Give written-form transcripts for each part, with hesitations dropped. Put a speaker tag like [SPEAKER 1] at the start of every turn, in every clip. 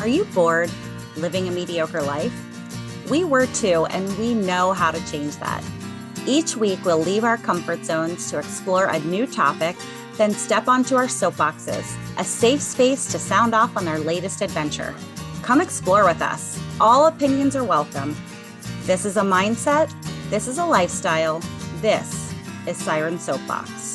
[SPEAKER 1] Are you bored living a mediocre life? We were too, and we know how to change that. Each week, we'll leave our comfort zones to explore a new topic, then step onto our soapboxes, a safe space to sound off on our latest adventure. Come explore with us. All opinions are welcome. This is a mindset. This is a lifestyle. This is Siren Soapbox.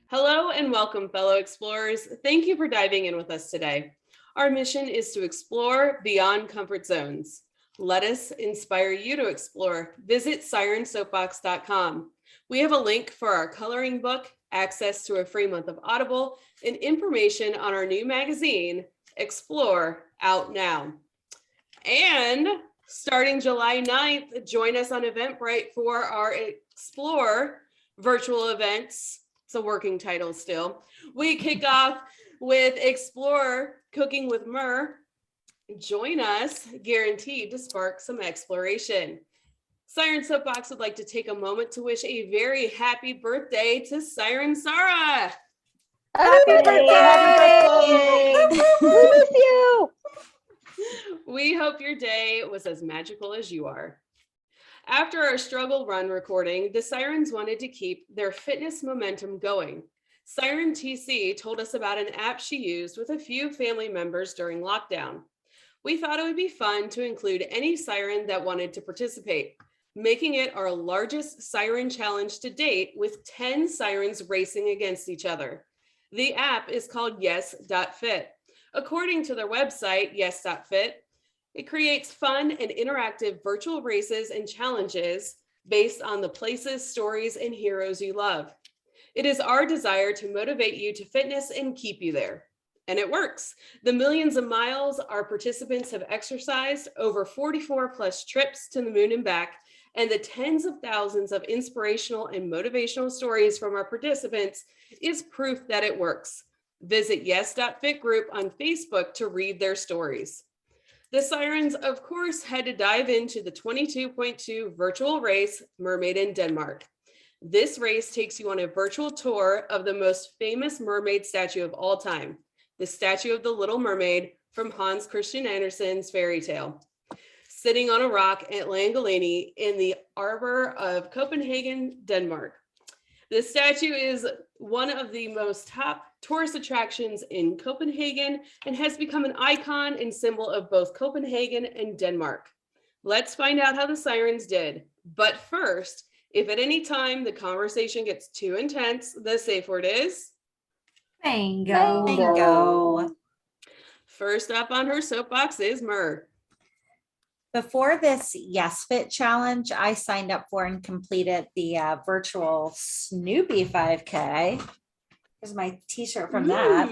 [SPEAKER 2] Hello and welcome, fellow explorers. Thank you for diving in with us today. Our mission is to explore beyond comfort zones. Let us inspire you to explore. Visit sirensoapbox.com. We have a link for our coloring book, access to a free month of Audible, and information on our new magazine, Explore, out now. And starting July 9th, join us on Eventbrite for our Explore virtual events. It's a working title still. We kick off with Explore Cooking with Myrrh. Join us, guaranteed to spark some exploration. Siren Soapbox would like to take a moment to wish a very happy birthday to Siren Sarah.
[SPEAKER 3] Happy birthday! We miss you!
[SPEAKER 2] We hope your day was as magical as you are. After our struggle run recording, the Sirens wanted to keep their fitness momentum going. Siren TC told us about an app she used with a few family members during lockdown. We thought it would be fun to include any Siren that wanted to participate, making it our largest Siren challenge to date with 10 Sirens racing against each other. The app is called Yes.Fit. According to their website, Yes.Fit, it creates fun and interactive virtual races and challenges based on the places, stories, and heroes you love. It is our desire to motivate you to fitness and keep you there. And it works. The millions of miles our participants have exercised, over 44 plus trips to the moon and back, and the tens of thousands of inspirational and motivational stories from our participants is proof that it works. Visit Yes.Fit group on Facebook to read their stories. The Sirens, of course, had to dive into the 22.2 virtual race, Mermaid in Denmark. This race takes you on a virtual tour of the most famous mermaid statue of all time, the statue of the Little Mermaid from Hans Christian Andersen's fairy tale, sitting on a rock at Langolini in the Arbor of Copenhagen, Denmark. The statue is one of the most top tourist attractions in Copenhagen and has become an icon and symbol of both Copenhagen and Denmark. Let's find out how the Sirens did. But first, if at any time the conversation gets too intense, the safe word is
[SPEAKER 1] Bingo.
[SPEAKER 2] First up on her soapbox is Myrrh.
[SPEAKER 1] Before this Yes.Fit challenge, I signed up for and completed the virtual Snoopy 5K. Here's my t-shirt from that.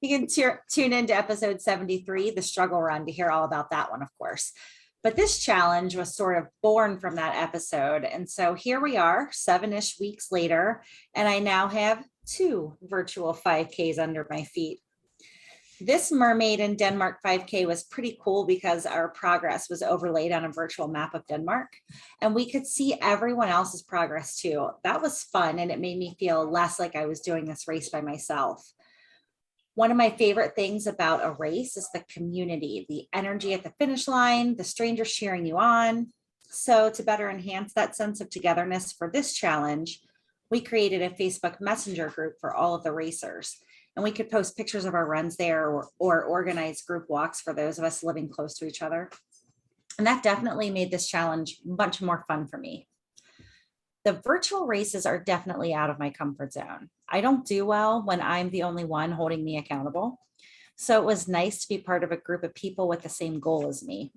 [SPEAKER 1] You can tune into episode 73, the struggle run, to hear all about that one, of course. But this challenge was sort of born from that episode. And so here we are, 7-ish weeks later, and I now have 2 virtual 5Ks under my feet. This Mermaid in Denmark 5K was pretty cool because our progress was overlaid on a virtual map of Denmark, and we could see everyone else's progress too. That was fun, and it made me feel less like I was doing this race by myself. One of my favorite things about a race is the community, the energy at the finish line, the strangers cheering you on. So to better enhance that sense of togetherness for this challenge, we created a Facebook Messenger group for all of the racers. And we could post pictures of our runs there or organize group walks for those of us living close to each other. And that definitely made this challenge much more fun for me. The virtual races are definitely out of my comfort zone. I don't do well when I'm the only one holding me accountable. So it was nice to be part of a group of people with the same goal as me.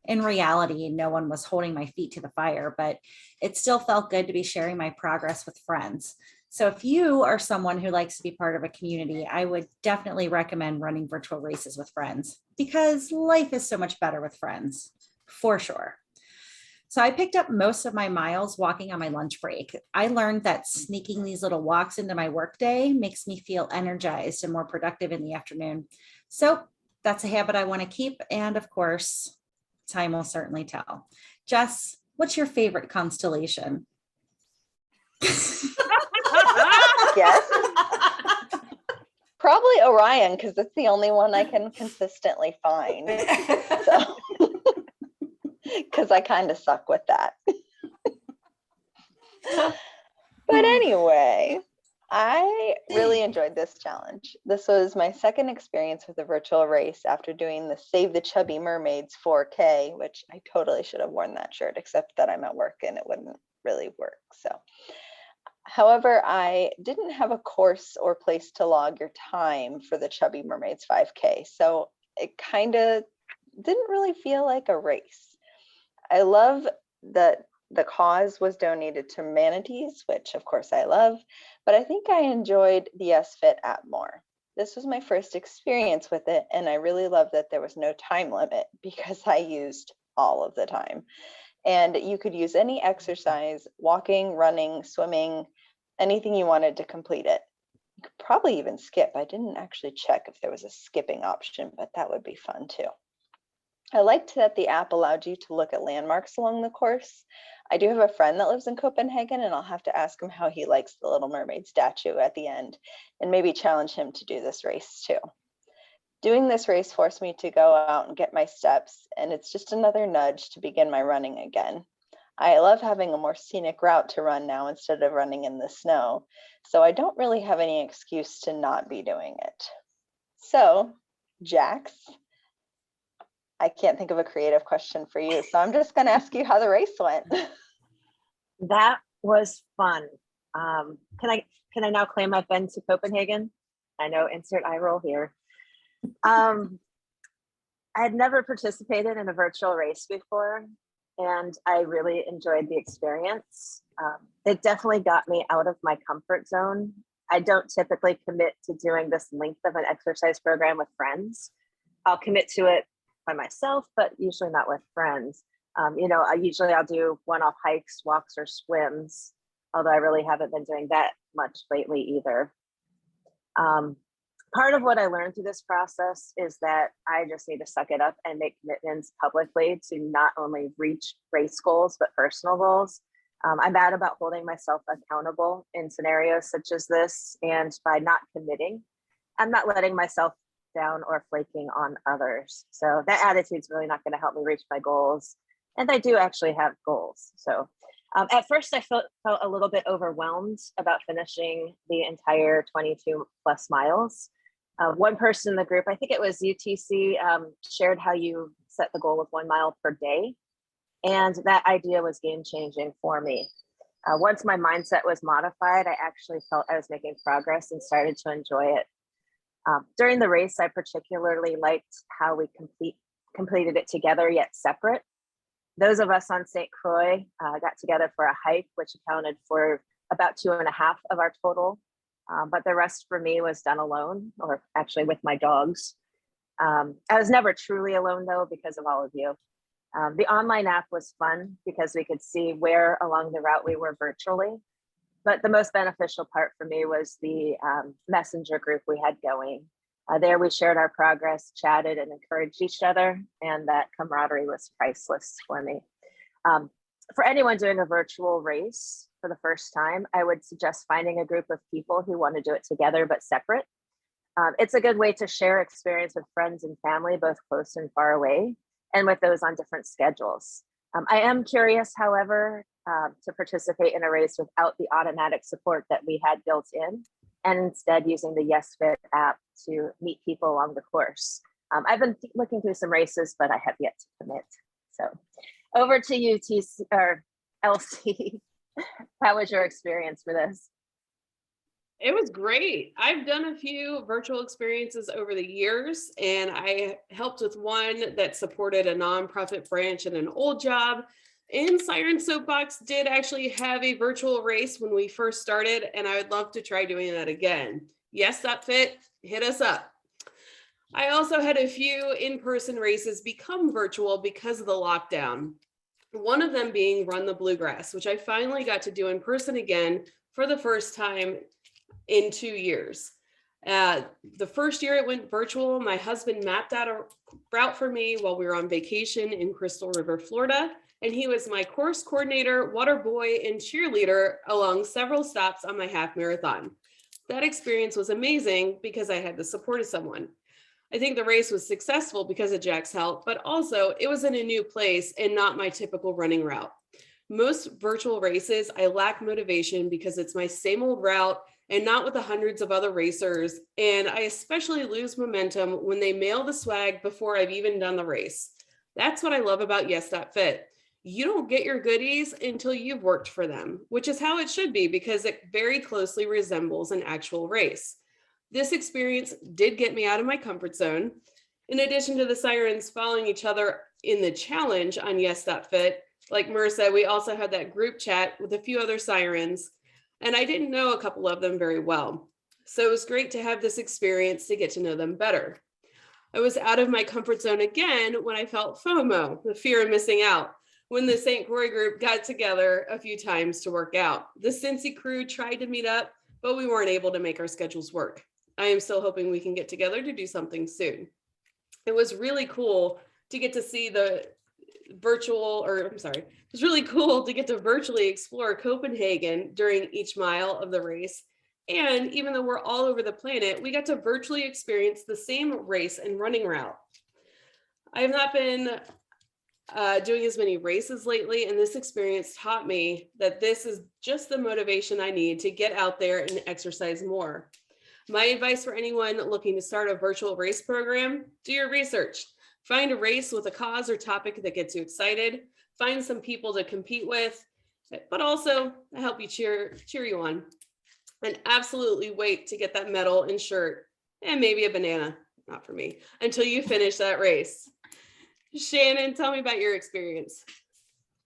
[SPEAKER 1] In reality, no one was holding my feet to the fire, but it still felt good to be sharing my progress with friends. So if you are someone who likes to be part of a community, I would definitely recommend running virtual races with friends because life is so much better with friends, for sure. So I picked up most of my miles walking on my lunch break. I learned that sneaking these little walks into my workday makes me feel energized and more productive in the afternoon. So that's a habit I want to keep. And of course, time will certainly tell. Jess, what's your favorite constellation?
[SPEAKER 3] Yes. Probably Orion, because it's the only one I can consistently find. So, because I kind of suck with that. But anyway, I really enjoyed this challenge. This was my second experience with a virtual race after doing the Save the Chubby Mermaids 4K, which I totally should have worn that shirt, except that I'm at work and it wouldn't really work. So, however, I didn't have a course or place to log your time for the Chubby Mermaids 5K. So it kind of didn't really feel like a race. I love that the cause was donated to manatees, which of course I love, but I think I enjoyed the Yes.Fit app more. This was my first experience with it, and I really loved that there was no time limit because I used all of the time. And you could use any exercise, walking, running, swimming, anything you wanted to complete it. You could probably even skip. I didn't actually check if there was a skipping option, but that would be fun too. I liked that the app allowed you to look at landmarks along the course. I do have a friend that lives in Copenhagen, and I'll have to ask him how he likes the Little Mermaid statue at the end and maybe challenge him to do this race too. Doing this race forced me to go out and get my steps, and it's just another nudge to begin my running again. I love having a more scenic route to run now instead of running in the snow, so I don't really have any excuse to not be doing it. So, Jax, I can't think of a creative question for you, so I'm just going to ask you how the race went.
[SPEAKER 4] That was fun. Can I now claim I've been to Copenhagen? I know, insert eye roll here. I had never participated in a virtual race before, and I really enjoyed the experience. It definitely got me out of my comfort zone. I don't typically commit to doing this length of an exercise program with friends. I'll commit to it by myself, but usually not with friends. I'll do one-off hikes, walks, or swims, although I really haven't been doing that much lately either. Part of what I learned through this process is that I just need to suck it up and make commitments publicly to not only reach race goals, but personal goals. I'm bad about holding myself accountable in scenarios such as this, and by not committing, I'm not letting myself down or flaking on others. So that attitude's really not going to help me reach my goals. And I do actually have goals. So at first I felt a little bit overwhelmed about finishing the entire 22 plus miles. One person in the group, I think it was UTC, shared how you set the goal of 1 mile per day. And that idea was game changing for me. Once my mindset was modified, I actually felt I was making progress and started to enjoy it. During the race, I particularly liked how we completed it together yet separate. Those of us on St. Croix got together for a hike, which accounted for about 2.5 of our total. But the rest for me was done alone, or actually with my dogs. I was never truly alone though, because of all of you. The online app was fun because we could see where along the route we were virtually. But the most beneficial part for me was the messenger group we had going. There we shared our progress, chatted, and encouraged each other, and that camaraderie was priceless for me. For anyone doing a virtual race for the first time, I would suggest finding a group of people who want to do it together but separate. It's a good way to share experience with friends and family, both close and far away, and with those on different schedules. I am curious, however, to participate in a race without the automatic support that we had built in, and instead using the Yes.Fit app to meet people along the course. I've been looking through some races, but I have yet to commit. So over to you, Elsie. How was your experience for this?
[SPEAKER 2] It was great. I've done a few virtual experiences over the years, and I helped with one that supported a nonprofit branch in an old job. And Siren Soapbox did actually have a virtual race when we first started, and I would love to try doing that again. Yes.Fit, hit us up. I also had a few in-person races become virtual because of the lockdown. One of them being Run the Bluegrass, which I finally got to do in person again for the first time in 2 years. The first year it went virtual, my husband mapped out a route for me while we were on vacation in Crystal River, Florida. And he was my course coordinator, water boy, and cheerleader along several stops on my half marathon. That experience was amazing because I had the support of someone. I think the race was successful because of Jack's help, but also it was in a new place and not my typical running route. Most virtual races, I lack motivation because it's my same old route and not with the hundreds of other racers. And I especially lose momentum when they mail the swag before I've even done the race. That's what I love about Yes.Fit. You don't get your goodies until you've worked for them, which is how it should be because it very closely resembles an actual race. This experience did get me out of my comfort zone. In addition to the Sirens following each other in the challenge on Yes.Fit, like Mer said, we also had that group chat with a few other Sirens, and I didn't know a couple of them very well. So it was great to have this experience to get to know them better. I was out of my comfort zone again when I felt FOMO, the fear of missing out, when the St. Croix group got together a few times to work out. The Cincy crew tried to meet up, but we weren't able to make our schedules work. I am still hoping we can get together to do something soon. It was really cool to get to see it was really cool to get to virtually explore Copenhagen during each mile of the race. And even though we're all over the planet, we got to virtually experience the same race and running route. I have not been doing as many races lately, and this experience taught me that this is just the motivation I need to get out there and exercise more. My advice for anyone looking to start a virtual race program: do your research. Find a race with a cause or topic that gets you excited. Find some people to compete with, but also help you cheer you on. And absolutely wait to get that medal and shirt and maybe a banana, not for me, until you finish that race. Shannon, tell me about your experience.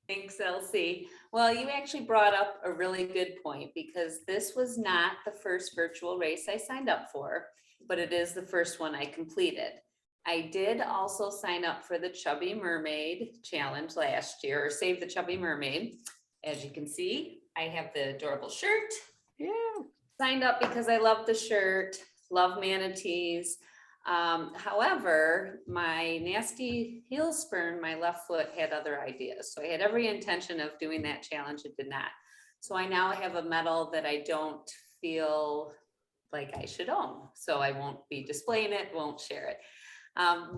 [SPEAKER 5] Thanks, Elsie. Well, you actually brought up a really good point because this was not the first virtual race I signed up for, but it is the first one I completed. I did also sign up for the Chubby Mermaid Challenge last year, or Save the Chubby Mermaid. As you can see, I have the adorable shirt.
[SPEAKER 2] Yeah.
[SPEAKER 5] Signed up because I love the shirt, love manatees. However, my nasty heel spur in my left foot had other ideas. So I had every intention of doing that challenge. It did not. So I now have a medal that I don't feel like I should own. So I won't be displaying it, won't share it.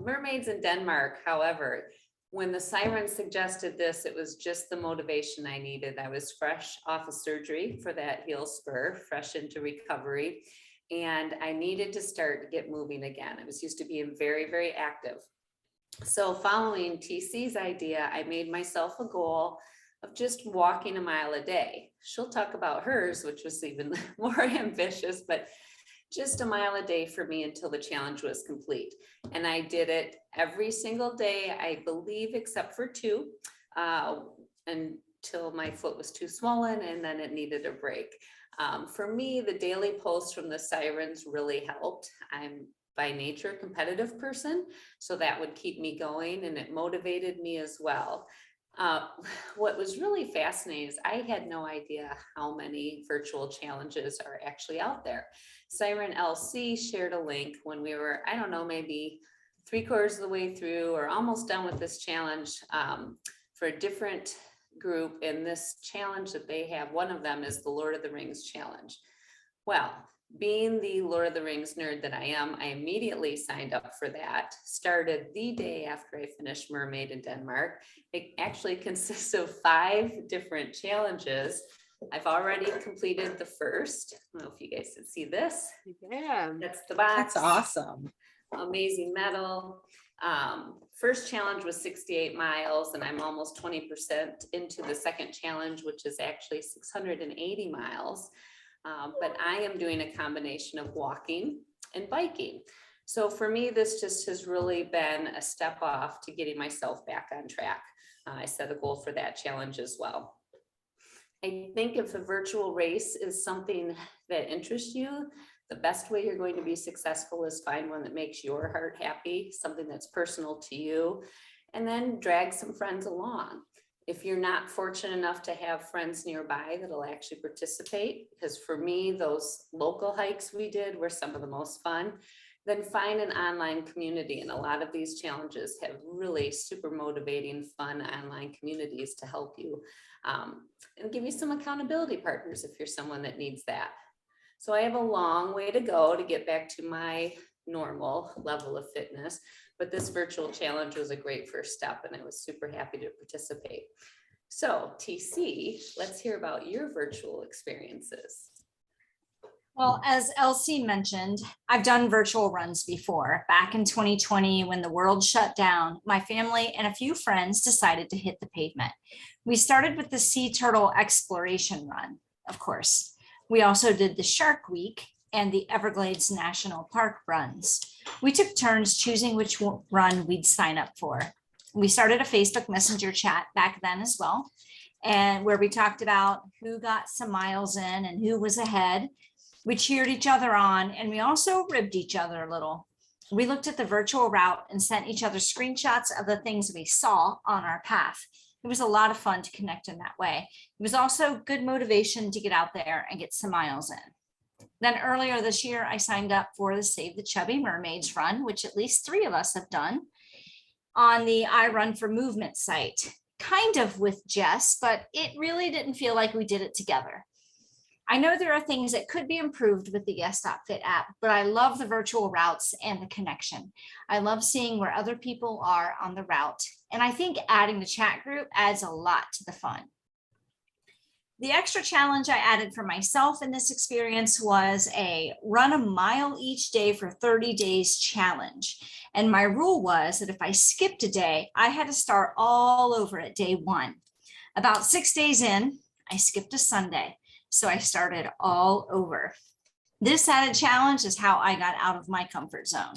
[SPEAKER 5] Mermaids in Denmark, however, when the Siren suggested this, it was just the motivation I needed. I was fresh off of surgery for that heel spur, fresh into recovery. And I needed to start to get moving again. I was used to being very, very active. So following TC's idea, I made myself a goal of just walking a mile a day. She'll talk about hers, which was even more ambitious, but just a mile a day for me until the challenge was complete. And I did it every single day, I believe, except for 2, until my foot was too swollen and then it needed a break. For me, the daily posts from the Sirens really helped. I'm by nature a competitive person, so that would keep me going and it motivated me as well. What was really fascinating is I had no idea how many virtual challenges are actually out there. Siren LC shared a link when we were, I don't know, maybe 3/4 of the way through or almost done with this challenge, for a different group. In this challenge that they have, one of them is the Lord of the Rings challenge. Well, being the Lord of the Rings nerd that I am, I immediately signed up for that. Started the day after I finished Mermaid in Denmark. It actually consists of 5 different challenges. I've already completed the first. I don't know if you guys can see this.
[SPEAKER 2] Yeah.
[SPEAKER 5] That's the box.
[SPEAKER 1] That's awesome.
[SPEAKER 5] Amazing medal. First challenge was 68 miles, and I'm almost 20% into the second challenge, which is actually 680 miles. But I am doing a combination of walking and biking. So for me, this just has really been a step off to getting myself back on track. I set a goal for that challenge as well. I think if a virtual race is something that interests you, the best way you're going to be successful is find one that makes your heart happy, something that's personal to you, and then drag some friends along. If you're not fortunate enough to have friends nearby that'll actually participate, because for me, those local hikes we did were some of the most fun, then find an online community. And a lot of these challenges have really super motivating, fun online communities to help you and give you some accountability partners if you're someone that needs that. So I have a long way to go to get back to my normal level of fitness, but this virtual challenge was a great first step and I was super happy to participate. So TC, let's hear about your virtual experiences.
[SPEAKER 1] Well, as Elsie mentioned, I've done virtual runs before. Back in 2020, when the world shut down, my family and a few friends decided to hit the pavement. We started with the Sea Turtle Exploration Run, of course. We also did the Shark Week and the Everglades National Park runs. We took turns choosing which run we'd sign up for. We started a Facebook Messenger chat back then as well, and where we talked about who got some miles in and who was ahead. We cheered each other on, and we also ribbed each other a little. We looked at the virtual route and sent each other screenshots of the things we saw on our path. It was a lot of fun to connect in that way. It was also good motivation to get out there and get some miles in. Then earlier this year, I signed up for the Save the Chubby Mermaids run, which at least 3 of us have done, on the I Run for Movement site, kind of with Jess, but it really didn't feel like we did it together. I know there are things that could be improved with the Yes.Fit app, but I love the virtual routes and the connection. I love seeing where other people are on the route, and I think adding the chat group adds a lot to the fun. The extra challenge I added for myself in this experience was a run a mile each day for 30 days challenge. And my rule was that if I skipped a day, I had to start all over at day 1. About 6 days in, I skipped a Sunday. So I started all over. This added challenge is how I got out of my comfort zone.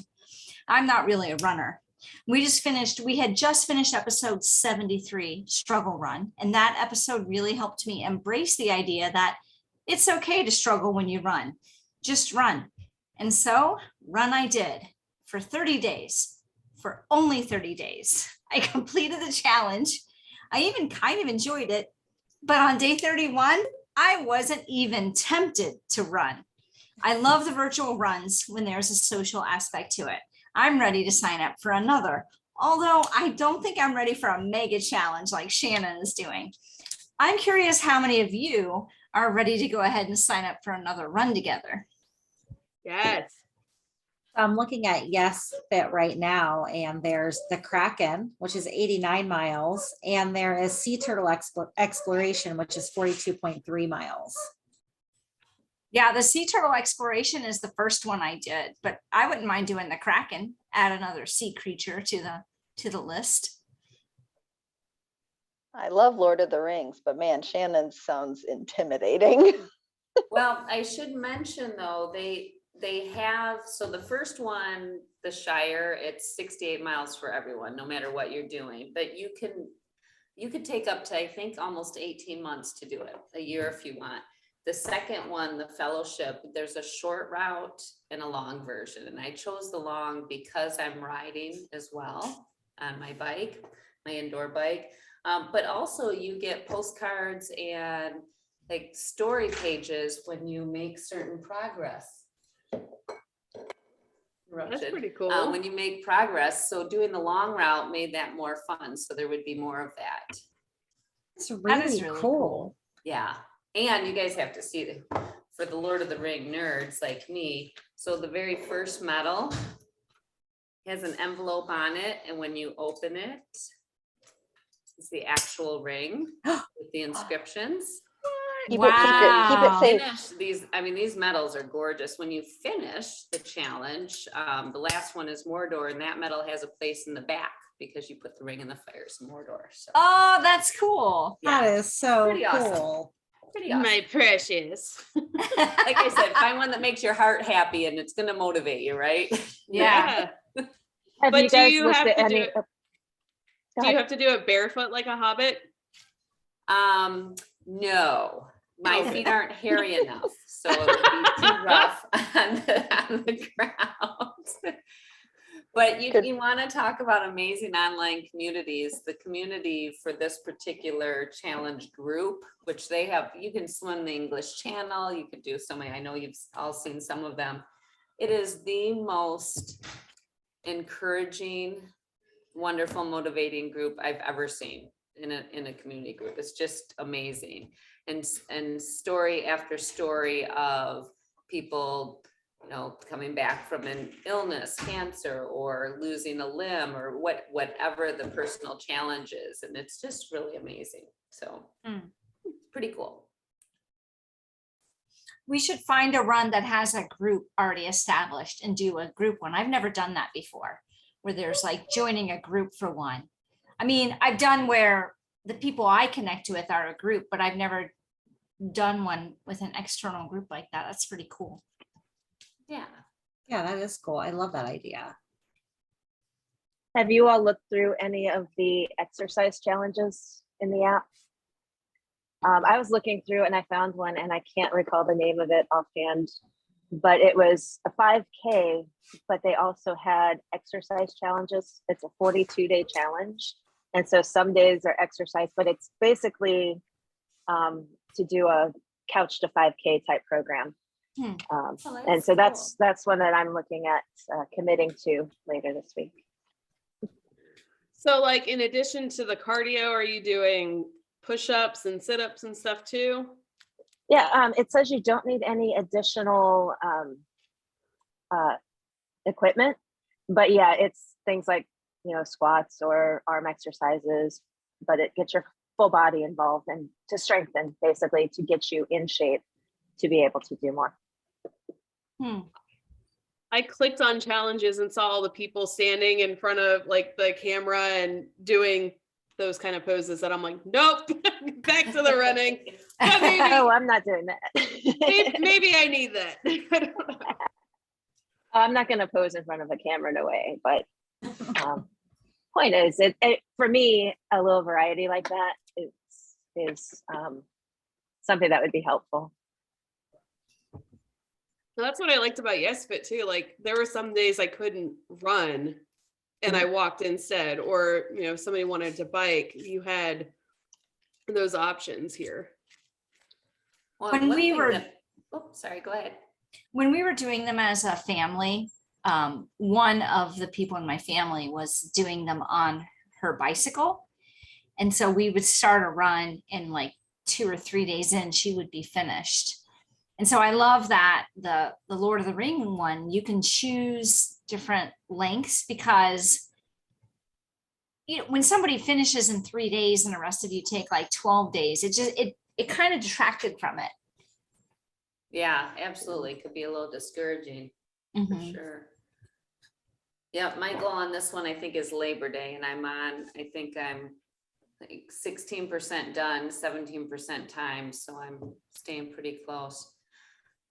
[SPEAKER 1] I'm not really a runner. We had just finished episode 73, Struggle Run, and that episode really helped me embrace the idea that it's okay to struggle when you run. Just run. And so run I did for 30 days, for only 30 days. I completed the challenge. I even kind of enjoyed it, but on day 31, I wasn't even tempted to run. I love the virtual runs when there's a social aspect to it. I'm ready to sign up for another, although I don't think I'm ready for a mega challenge like Shannon is doing. I'm curious how many of you are ready to go ahead and sign up for another run together.
[SPEAKER 2] Yes.
[SPEAKER 1] I'm looking at Yes.Fit right now, and there's the Kraken, which is 89 miles, and there is Sea Turtle Exploration, which is 42.3 miles. Yeah, the Sea Turtle Exploration is the first one I did, but I wouldn't mind doing the Kraken, add another sea creature to the list.
[SPEAKER 3] I love Lord of the Rings, but man, Shannon sounds intimidating.
[SPEAKER 5] Well, I should mention though, they have, so the first one, the Shire, it's 68 miles for everyone, no matter what you're doing, but you could take up to, I think, almost 18 months to do it, a year if you want. The second one, the Fellowship, there's a short route and a long version. And I chose the long because I'm riding as well on my bike, my indoor bike. But also you get postcards and like story pages when you make certain progress.
[SPEAKER 2] That's pretty cool.
[SPEAKER 5] When you make progress. So doing the long route made that more fun. So there would be more of that.
[SPEAKER 1] It's really cool.
[SPEAKER 5] Yeah. And you guys have to see for the Lord of the Ring nerds like me. So the very first medal has an envelope on it. And when you open it, it's the actual ring with the inscriptions.
[SPEAKER 3] Keep it safe.
[SPEAKER 5] These medals are gorgeous. When you finish the challenge, the last one is Mordor, and that medal has a place in the back because you put the ring in the fires of Mordor. So.
[SPEAKER 1] Oh, that's cool.
[SPEAKER 5] Yeah.
[SPEAKER 1] That is so
[SPEAKER 5] Pretty
[SPEAKER 1] cool.
[SPEAKER 5] Awesome. Pretty awesome.
[SPEAKER 2] My precious.
[SPEAKER 5] Like I said, find one that makes your heart happy and it's going to motivate you, right?
[SPEAKER 1] Yeah.
[SPEAKER 4] Have
[SPEAKER 2] But
[SPEAKER 4] you
[SPEAKER 2] do
[SPEAKER 4] guys
[SPEAKER 2] you
[SPEAKER 4] looked
[SPEAKER 2] have
[SPEAKER 4] at
[SPEAKER 2] to do
[SPEAKER 4] any?
[SPEAKER 2] it? Do you have to do it barefoot like a hobbit?
[SPEAKER 5] No, my
[SPEAKER 2] Okay.
[SPEAKER 5] feet aren't hairy enough, so it would be too rough on the ground. But you,
[SPEAKER 3] Good.
[SPEAKER 5] you want to talk about amazing online communities, the community for this particular challenge group, which they have, you can swim the English Channel, you could do so many, I know you've all seen some of them. It is the most encouraging, wonderful, motivating group I've ever seen in a community group. It's just amazing. And story after story of people, you know, coming back from an illness, cancer, or losing a limb, or whatever the personal challenge is. And it's just really amazing. So pretty cool.
[SPEAKER 6] We should find a run that has a group already established and do a group one. I've never done that before, where there's like joining a group for one. I mean, I've done where the people I connect with are a group, but I've never done one with an external group like that. That's pretty cool.
[SPEAKER 5] Yeah.
[SPEAKER 1] Yeah, that is cool. I love that idea.
[SPEAKER 4] Have you all looked through any of the exercise challenges in the app? I was looking through and I found one, and I can't recall the name of it offhand, but it was a 5K, but they also had exercise challenges. It's a 42-day challenge. And so some days are exercise, but it's basically to do a couch to 5K type program. And so that's one that I'm looking at committing to later this week.
[SPEAKER 2] So like in addition to the cardio, are you doing push-ups and sit-ups and stuff too?
[SPEAKER 4] Yeah, it says you don't need any additional equipment, but yeah, it's things like, you know, squats or arm exercises, but it gets your full body involved and to strengthen, basically to get you in shape to be able to do more.
[SPEAKER 2] I clicked on challenges and saw all the people standing in front of like the camera and doing those kind of poses that I'm like, nope, back to the running. But maybe,
[SPEAKER 4] Oh, I'm not doing that.
[SPEAKER 2] maybe I need that. I don't know.
[SPEAKER 4] I'm not going to pose in front of a camera, no way. But point is, it for me, a little variety like that is something that would be helpful.
[SPEAKER 2] Well, that's what I liked about Yes.Fit too. Like there were some days I couldn't run and I walked instead, or, you know, if somebody wanted to bike, you had those options here.
[SPEAKER 5] Well,
[SPEAKER 6] When
[SPEAKER 5] one
[SPEAKER 6] we
[SPEAKER 5] thing
[SPEAKER 6] were-
[SPEAKER 5] that- oh, sorry, go ahead.
[SPEAKER 6] When we were doing them as a family, one of the people in my family was doing them on her bicycle. And so we would start a run, and like 2 or 3 days in, she would be finished. And so I love that the Lord of the Ring one, you can choose different lengths, because you know, when somebody finishes in 3 days and the rest of you take like 12 days, it kind of detracted from it.
[SPEAKER 5] Yeah, absolutely. Could be a little discouraging. For
[SPEAKER 6] Mhm.
[SPEAKER 5] sure. Yeah, my goal on this one, I think, is Labor Day, and I'm like 16% done, 17% time, so I'm staying pretty close.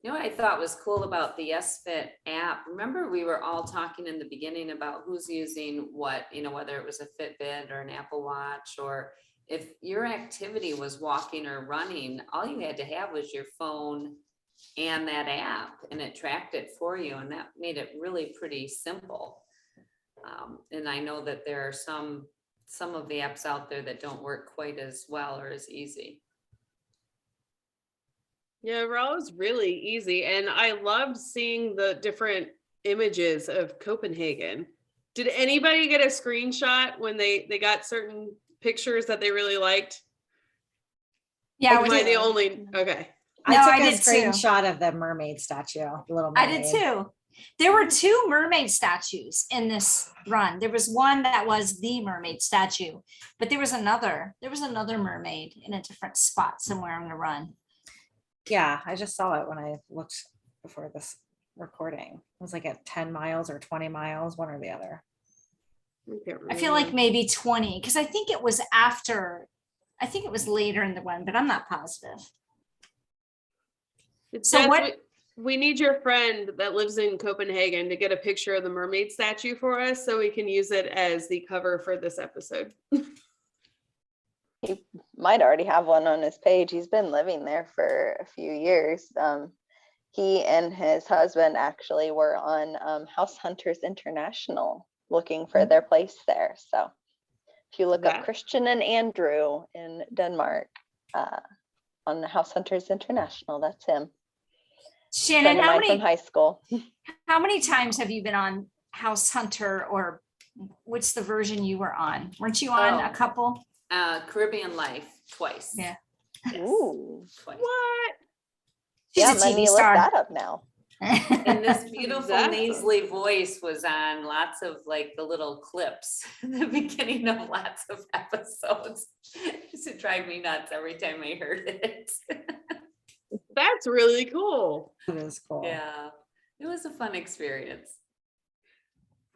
[SPEAKER 5] You know what I thought was cool about the Yes.Fit app? Remember, we were all talking in the beginning about who's using what, you know, whether it was a Fitbit or an Apple Watch, or if your activity was walking or running, all you had to have was your phone and that app, and it tracked it for you, and that made it really pretty simple. And I know that there are some of the apps out there that don't work quite as well or as easy.
[SPEAKER 2] Yeah, overall it was really easy. And I loved seeing the different images of Copenhagen. Did anybody get a screenshot when they got certain pictures that they really liked?
[SPEAKER 6] Yeah,
[SPEAKER 2] Am I the only? Okay.
[SPEAKER 6] No,
[SPEAKER 1] I
[SPEAKER 6] I
[SPEAKER 1] took a
[SPEAKER 6] did too.
[SPEAKER 1] screenshot of the mermaid statue, the Little
[SPEAKER 6] I
[SPEAKER 1] Mermaid.
[SPEAKER 6] did too. There were 2 mermaid statues in this run. There was one that was the mermaid statue, but there was another mermaid in a different spot somewhere on the run.
[SPEAKER 1] Yeah, I just saw it when I looked before this recording. It was like at 10 miles or 20 miles, one or the other.
[SPEAKER 6] I feel like maybe 20, because I think it was later in the run, but I'm not positive. So
[SPEAKER 2] Jess,
[SPEAKER 6] what-
[SPEAKER 2] we need your friend that lives in Copenhagen to get a picture of the mermaid statue for us so we can use it as the cover for this episode.
[SPEAKER 3] He might already have one on his page. He's been living there for a few years. He and his husband actually were on House Hunters International looking for their place there. So if you look
[SPEAKER 2] That-
[SPEAKER 3] up Christian and Andrew in Denmark on House Hunters International, that's him.
[SPEAKER 6] Shannon,
[SPEAKER 3] Friend of mine from high school.
[SPEAKER 6] how many times have you been on House Hunter, or what's the version you were on? Weren't you on a
[SPEAKER 5] Oh.
[SPEAKER 6] couple?
[SPEAKER 5] Caribbean Life twice.
[SPEAKER 6] Yeah.
[SPEAKER 5] Yes,
[SPEAKER 3] Ooh.
[SPEAKER 5] twice.
[SPEAKER 2] What?
[SPEAKER 6] She's
[SPEAKER 3] Yeah,
[SPEAKER 6] a
[SPEAKER 3] let
[SPEAKER 6] TV
[SPEAKER 3] me look
[SPEAKER 6] star.
[SPEAKER 3] that up now.
[SPEAKER 5] And this beautiful
[SPEAKER 2] That's
[SPEAKER 5] nasally voice was on lots of like the little clips in the beginning of lots of episodes. It used to drive me nuts every time I heard it.
[SPEAKER 2] That's really cool.
[SPEAKER 1] It is cool.
[SPEAKER 5] Yeah, it was a fun experience.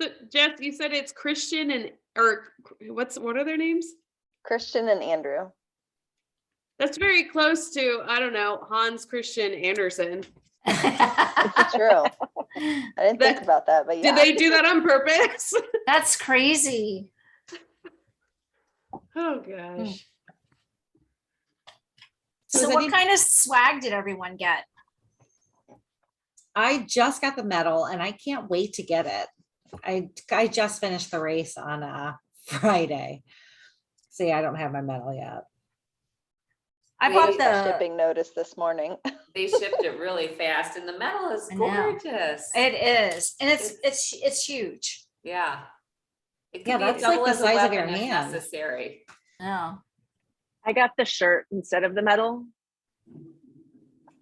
[SPEAKER 2] So, Jess, you said it's Christian and what are their names?
[SPEAKER 3] Christian and Andrew.
[SPEAKER 2] That's very close to, I don't know, Hans Christian Andersen.
[SPEAKER 3] It's true. I didn't think about that, but yeah.
[SPEAKER 2] Did they do that on purpose?
[SPEAKER 6] That's crazy.
[SPEAKER 2] Oh gosh.
[SPEAKER 1] So
[SPEAKER 6] So
[SPEAKER 1] is
[SPEAKER 6] what
[SPEAKER 1] any-
[SPEAKER 6] kind of swag did everyone get?
[SPEAKER 1] I just got the medal and I can't wait to get it. I just finished the race on Friday. See, I don't have my medal yet.
[SPEAKER 6] I
[SPEAKER 5] They
[SPEAKER 6] bought
[SPEAKER 5] used
[SPEAKER 3] A
[SPEAKER 6] the,
[SPEAKER 3] shipping notice this morning.
[SPEAKER 5] They shipped it really fast and the medal is
[SPEAKER 6] I know.
[SPEAKER 5] gorgeous.
[SPEAKER 6] it is, and it's huge.
[SPEAKER 5] Yeah. It
[SPEAKER 1] Yeah,
[SPEAKER 5] can be a
[SPEAKER 1] that's like
[SPEAKER 5] double
[SPEAKER 1] the
[SPEAKER 5] as a
[SPEAKER 1] size of your
[SPEAKER 5] weapon if
[SPEAKER 1] hand.
[SPEAKER 5] necessary.
[SPEAKER 6] Oh.
[SPEAKER 4] I got the shirt instead of the medal.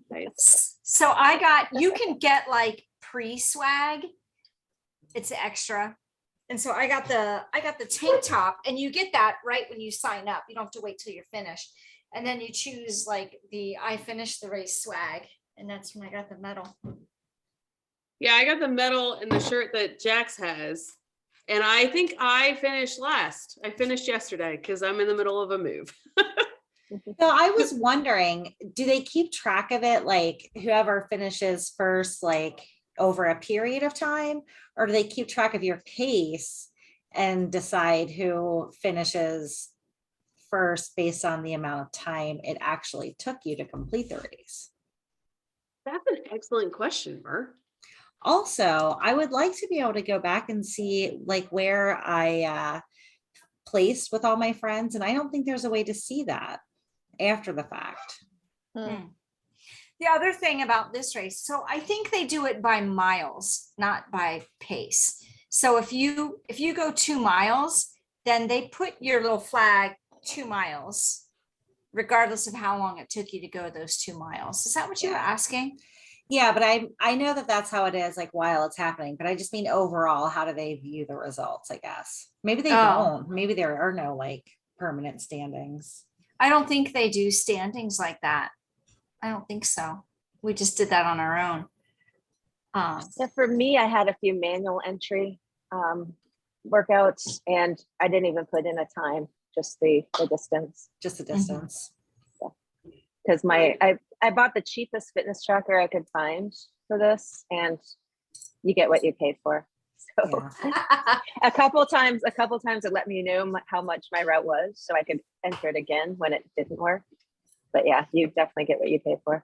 [SPEAKER 4] Nice.
[SPEAKER 6] So you can get like pre-swag. It's extra. And so I got the tank top, and you get that right when you sign up. You don't have to wait till you're finished. And then you choose like I finished the race swag, and that's when I got the medal.
[SPEAKER 2] Yeah, I got the medal and the shirt that Jax has. And I think I finished last. I finished yesterday because I'm in the middle of a move.
[SPEAKER 1] So I was wondering, do they keep track of it? Like whoever finishes first, like over a period of time, or do they keep track of your pace and decide who finishes first based on the amount of time it actually took you to complete the race?
[SPEAKER 2] That's an excellent question, Mer.
[SPEAKER 1] Also, I would like to be able to go back and see like where I placed with all my friends, and I don't think there's a way to see that after the fact.
[SPEAKER 6] The other thing about this race, so I think they do it by miles, not by pace. So if you go 2 miles, then they put your little flag 2 miles, regardless of how long it took you to go those 2 miles. Is that what you were asking?
[SPEAKER 1] Yeah, but I know that that's how it is, like while it's happening, but I just mean overall, how do they view the results, I guess? Maybe they
[SPEAKER 6] Oh.
[SPEAKER 1] don't. Maybe there are no like permanent standings.
[SPEAKER 6] I don't think they do standings like that. I don't think so. We just did that on our own.
[SPEAKER 4] Yeah, for me, I had a few manual entry workouts, and I didn't even put in a time, just the distance.
[SPEAKER 1] Just the distance.
[SPEAKER 4] Because I bought the cheapest fitness tracker I could find for this, and you get what you pay for. So
[SPEAKER 1] Yeah.
[SPEAKER 4] a couple times it let me know how much my route was, so I could enter it again when it didn't work. But yeah, you definitely get what you pay for.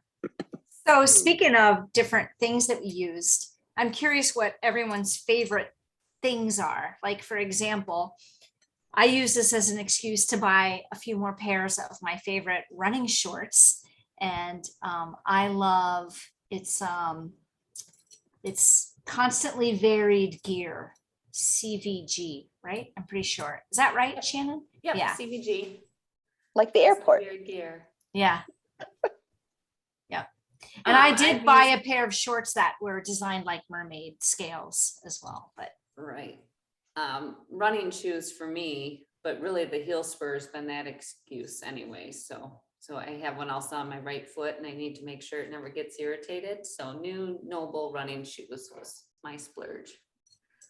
[SPEAKER 6] So speaking of different things that we used, I'm curious what everyone's favorite things are. Like, for example, I use this as an excuse to buy a few more pairs of my favorite running shorts. And I love it's constantly varied gear, CVG, right? I'm pretty sure. Is that right, Shannon?
[SPEAKER 5] Yep,
[SPEAKER 6] Yeah.
[SPEAKER 5] CVG.
[SPEAKER 3] Like the airport.
[SPEAKER 5] Weird gear.
[SPEAKER 6] Yeah. Yeah. And I did
[SPEAKER 5] I've
[SPEAKER 6] buy
[SPEAKER 5] used-
[SPEAKER 6] a pair of shorts that were designed like mermaid scales as well, but
[SPEAKER 5] Right. Running shoes for me, but really the heel spur's been that excuse anyway. So I have one also on my right foot and I need to make sure it never gets irritated. So new Noble running shoes was my splurge.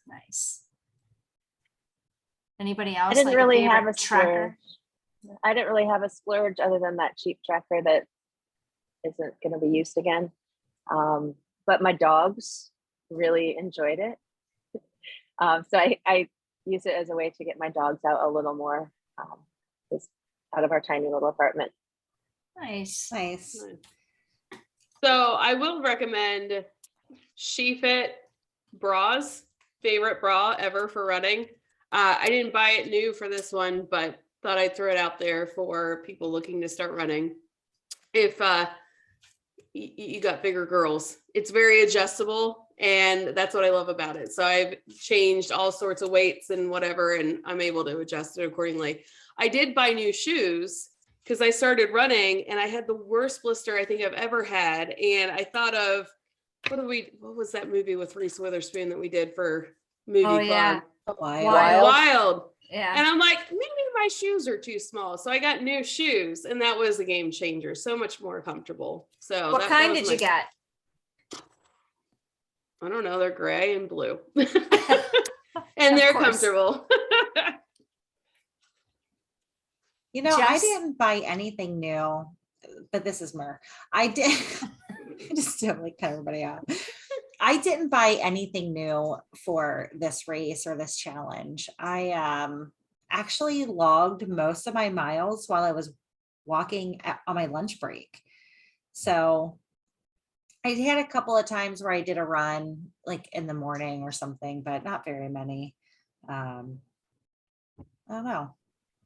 [SPEAKER 6] nice. Anybody else?
[SPEAKER 4] I didn't
[SPEAKER 6] like
[SPEAKER 4] really
[SPEAKER 6] favorite
[SPEAKER 4] have a
[SPEAKER 6] tracker.
[SPEAKER 4] splurge. I didn't really have a splurge other than that cheap tracker that isn't going to be used again. But my dogs really enjoyed it. So I use it as a way to get my dogs out a little more, just out of our tiny little apartment.
[SPEAKER 6] Nice.
[SPEAKER 1] Nice.
[SPEAKER 2] So I will recommend She-Fit bras. favorite bra ever for running. I didn't buy it new for this one, but thought I'd throw it out there for people looking to start running. If you got bigger girls, it's very adjustable, and that's what I love about it. So I've changed all sorts of weights and whatever, and I'm able to adjust it accordingly. I did buy new shoes because I started running and I had the worst blister I think I've ever had. And I thought of what was that movie with Reese Witherspoon that we did for movie
[SPEAKER 6] Oh,
[SPEAKER 2] club?
[SPEAKER 6] yeah.
[SPEAKER 2] Wild.
[SPEAKER 6] Yeah.
[SPEAKER 2] And I'm like, maybe my shoes are too small. So I got new shoes, and that was a game changer. So much more comfortable. So
[SPEAKER 6] What kind did you get?
[SPEAKER 2] I don't know. They're gray and blue. And they're comfortable.
[SPEAKER 1] You know, I
[SPEAKER 6] Jess?
[SPEAKER 1] didn't buy anything new, but this is more. I did I just totally cut everybody out. I didn't buy anything new for this race or this challenge. I actually logged most of my miles while I was walking on my lunch break. So I had a couple of times where I did a run like in the morning or something, but not very many. I don't know.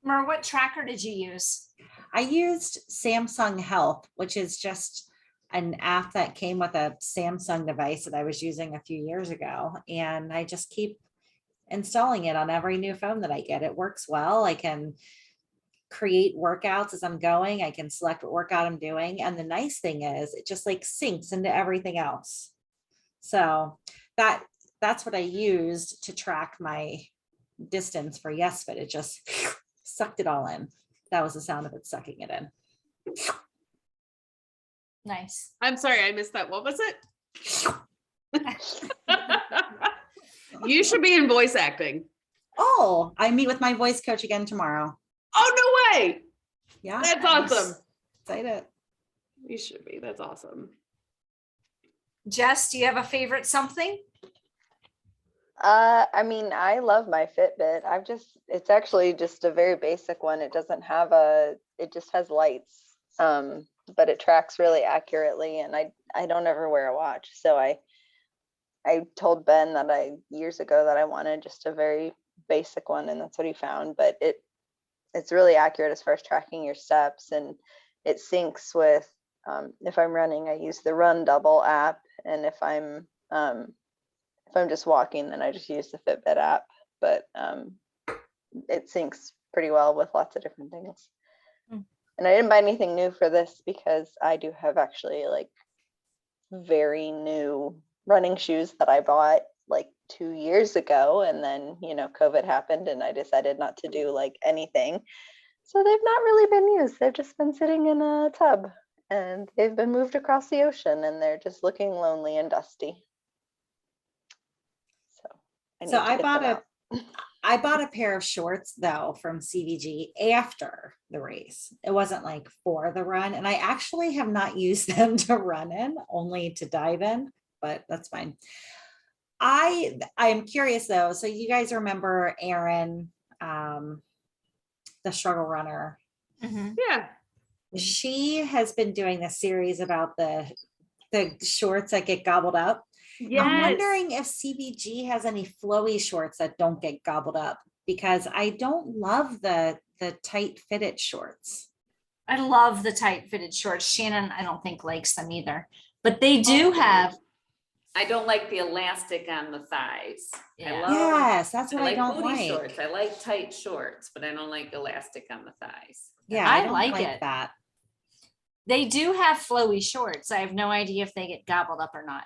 [SPEAKER 6] Mer, what tracker did you use?
[SPEAKER 1] I used Samsung Health, which is just an app that came with a Samsung device that I was using a few years ago. And I just keep installing it on every new phone that I get. It works well. I can create workouts as I'm going. I can select what workout I'm doing. And the nice thing is it just like syncs into everything else. So that's what I used to track my distance for Yes.Fit. It just sucked it all in. That was the sound of it sucking it in.
[SPEAKER 6] Nice.
[SPEAKER 2] I'm sorry, I missed that. What was it? You should be in voice acting.
[SPEAKER 1] Oh, I meet with my voice coach again tomorrow.
[SPEAKER 2] Oh, no way.
[SPEAKER 1] Yeah.
[SPEAKER 2] That's
[SPEAKER 6] Nice.
[SPEAKER 2] awesome.
[SPEAKER 1] Excited.
[SPEAKER 2] You should be. That's awesome.
[SPEAKER 6] Jess, do you have a favorite something?
[SPEAKER 3] I mean, I love my Fitbit. It's actually just a very basic one. It doesn't have it just has lights. But it tracks really accurately, and I don't ever wear a watch. So I told Ben that years ago that I wanted just a very basic one, and that's what he found. But it's really accurate as far as tracking your steps, and it syncs with if I'm running, I use the Run Double app, and if I'm just walking, then I just use the Fitbit app. But it syncs pretty well with lots of different things. And I didn't buy anything new for this because I do have actually like very new running shoes that I bought like 2 years ago. And then, COVID happened and I decided not to do like anything. So they've not really been used. They've just been sitting in a tub and they've been moved across the ocean and they're just looking lonely and dusty. So
[SPEAKER 1] I bought a pair of shorts though from CVG after the race. It wasn't like for the run. And I actually have not used them to run in, only to dive in, but that's fine. I'm curious though. So you guys remember Erin, the struggle runner?
[SPEAKER 6] Mm-hmm.
[SPEAKER 2] Yeah.
[SPEAKER 1] She has been doing this series about the shorts that get gobbled up.
[SPEAKER 2] Yes.
[SPEAKER 1] I'm wondering if CBG has any flowy shorts that don't get gobbled up, because I don't love the tight fitted shorts.
[SPEAKER 6] I love the tight fitted shorts. Shannon, I don't think likes them either, but they do have.
[SPEAKER 5] I don't like the elastic on the thighs.
[SPEAKER 6] Yeah.
[SPEAKER 1] Yes, that's what I
[SPEAKER 5] like
[SPEAKER 1] don't
[SPEAKER 5] booty
[SPEAKER 1] like.
[SPEAKER 5] shorts. I like tight shorts, but I don't like elastic on the thighs.
[SPEAKER 1] Yeah,
[SPEAKER 6] I
[SPEAKER 1] don't
[SPEAKER 6] like it.
[SPEAKER 1] that.
[SPEAKER 6] They do have flowy shorts. I have no idea if they get gobbled up or not.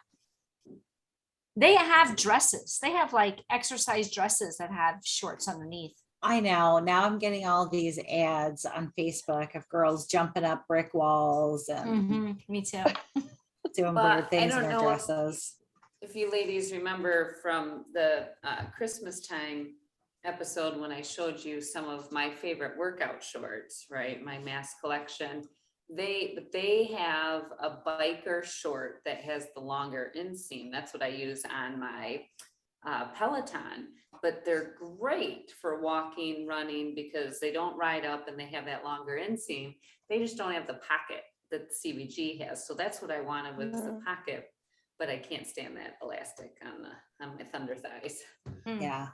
[SPEAKER 6] They have dresses. They have like exercise dresses that have shorts underneath.
[SPEAKER 1] I know. Now I'm getting all these ads on Facebook of girls jumping up brick walls and
[SPEAKER 6] Me too.
[SPEAKER 1] doing
[SPEAKER 5] But
[SPEAKER 1] weird things
[SPEAKER 5] I
[SPEAKER 1] in
[SPEAKER 5] don't
[SPEAKER 1] their
[SPEAKER 5] know
[SPEAKER 1] dresses.
[SPEAKER 5] If you ladies remember from the Christmas time episode when I showed you some of my favorite workout shorts, right? My mass collection. They have a biker short that has the longer inseam. That's what I use on my Peloton, but they're great for walking, running, because they don't ride up and they have that longer inseam. They just don't have the pocket that CVG has. So that's what I wanted with the pocket. but I can't stand that elastic on my thunder thighs.
[SPEAKER 1] Yeah.